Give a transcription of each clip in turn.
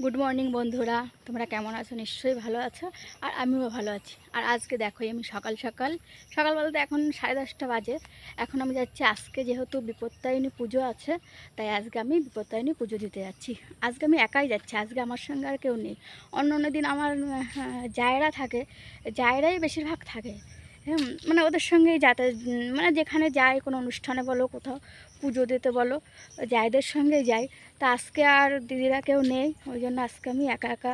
Good morning বন্ধুরা, তোমরা কেমন আছো? নিশ্চয়ই ভালো আছো, আর আমিও ভালো আছি। আর আজকে দেখো আমি সকাল সকাল বলতে এখন 10:30 বাজে। এখন আমি যাচ্ছি, আজকে যেহেতু বিপত্তারিণী পুজো আছে, তাই আজকে আমি বিপত্তারিণী পুজো দিতে যাচ্ছি। আজকে আমি একাই যাচ্ছি, আজকে আমার সঙ্গে আর কেউ নেই। অন্য দিন আমার জায়েরা থাকে, জায়েরাই বেশিরভাগ থাকে। মানে ওদের সঙ্গেই যাতায়াত, মানে যেখানে যাই, কোনো অনুষ্ঠানে বলো, কোথাও পুজো দিতে বলো, জায়দের সঙ্গেই যাই। তা আজকে আর দিদিরা কেউ নেই, ওই জন্য আজকে আমি একা একা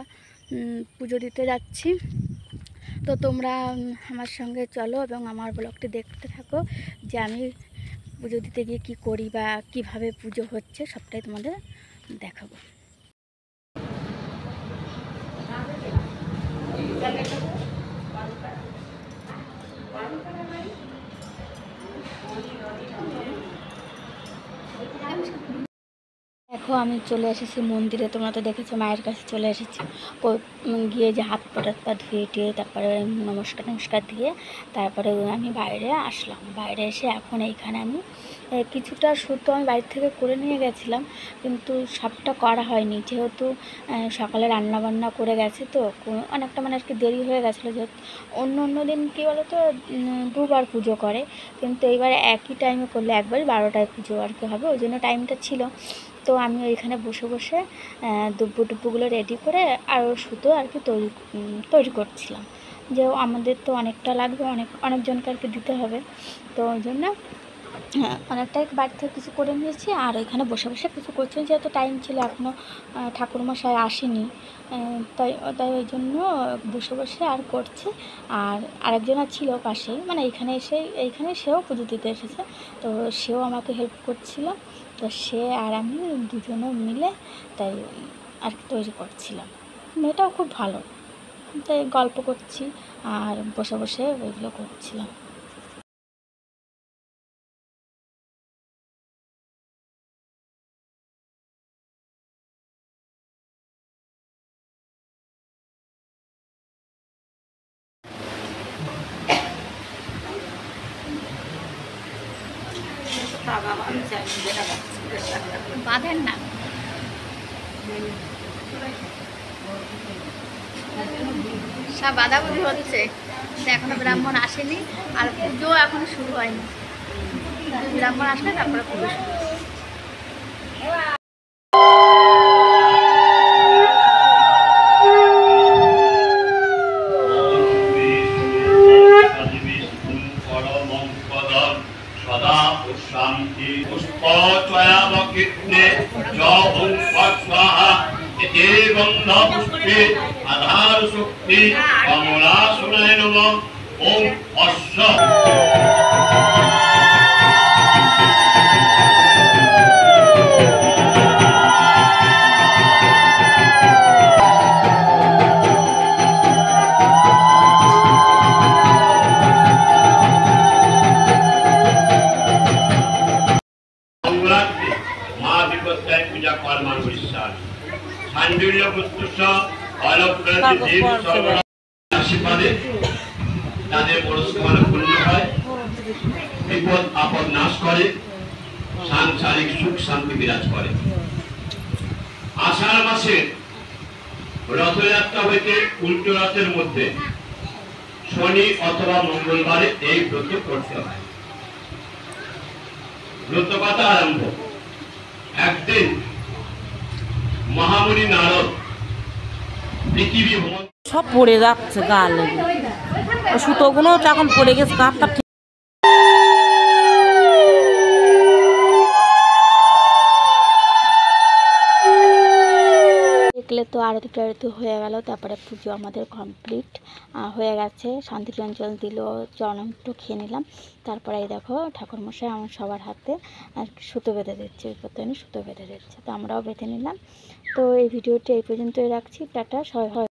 পুজো দিতে যাচ্ছি। তো তোমরা আমার সঙ্গে চলো এবং আমার ব্লগটি দেখতে থাকো, যে আমি পুজো দিতে গিয়ে কী করি বা কিভাবে পুজো হচ্ছে, সবটাই তোমাদের দেখাবো। দেখো আমি চলে এসেছি মন্দিরে, তোমরা তো দেখেছো, মায়ের কাছে চলে এসেছি। গিয়ে যে হাত পা ধুয়ে টুয়ে তারপরে নমস্কার দিয়ে তারপরে আমি বাইরে আসলাম। বাইরে এসে এখন এইখানে আমি কিছুটা সুতো আমি বাড়ি থেকে করে নিয়ে গেছিলাম, কিন্তু সবটা করা হয়নি, যেহেতু সকালে রান্নাবান্না করে গেছে, তো অনেকটা মানে আর কি দেরি হয়ে গেছিলো। যেহেতু অন্য দিন কী বলো তো, দুবার পুজো করে, কিন্তু এইবার একই টাইমে করলে একবারই 12টায় পুজো আর কি হবে, ওই জন্য টাইমটা ছিল। তো আমি ওইখানে বসে বসে দুব্বুগুলো রেডি করে আরও সুতো আর কি তৈরি করছিলাম, যে আমাদের তো অনেকটা লাগবে, অনেকজনকে আর কি দিতে হবে। তো ওই জন্য অনেকটাই বাড়ি থেকে কিছু করে নিয়েছি, আর ওইখানে বসে বসে কিছু করছি, যেহেতু টাইম ছিল, এখনও ঠাকুরমশাই আসেনি, তাই ওই জন্য বসে বসে আর করছি। আর আরেকজন ছিল পাশেই, মানে এইখানে সেও পুজো দিতে এসেছে, তো সেও আমাকে হেল্প করছিল। তো সে আর আমি দুজনে মিলে তাই আর কি তৈরি করছিলাম। মেয়েটাও খুব ভালো, তাই গল্প করছি আর বসে বসে ওইগুলো করছিলাম। বাঁধেন না, সব বাঁধাবুধি হচ্ছে, এখনো ব্রাহ্মণ আসেনি, আর পুজো এখনো শুরু হয়নি। ব্রাহ্মণ আসলে তারপরে পুজো শুরু। शांति पुष्पचयावकीर्णे जहुं स्वाहा इति गन्धपुष्पे आधार शक्ति कमलासनाय नमः ओम अश्व पूजा कर्मान বিশ্বাস সান্ডিল্য পুত্রস্য অলপ্রতি দেব সর্বদা আশীর্বাদে তাদের মনস্কামনা পূর্ণ হয়, বিপদ আপদ নাশ করে, সাংসারিক সুখ শান্তি বিরাজ করে। আষাঢ় মাসে রথযাত্রা হইতে উল্টো রথের মধ্যে শনি অথবা মঙ্গলবারে এই ব্রত করতে হয়। ব্রত কথা আরম্ভ। একদিন মহামুনি নারদ পৃথিবী ভ্রমণ, সব পড়ে যাচ্ছে গা লেগে, সুতোগুলো যখন পড়ে গেছে গাছটা দেখলে তো আরতি টারতি হয়ে গেল, তারপরে পুজো আমাদের কমপ্লিট হয়ে গেছে। শান্তিচঞ্চল দিল, চরণ একটু খেয়ে নিলাম। তারপরে এই দেখো ঠাকুরমশাই আমার সবার হাতে আর সুতো বেঁধে দিচ্ছে, বিপত্তারিণী সুতো বেঁধে দিচ্ছে, তো আমরাও বেঁধে নিলাম। তো এই ভিডিওটি এই পর্যন্তই রাখছি, টাটা, সবাই।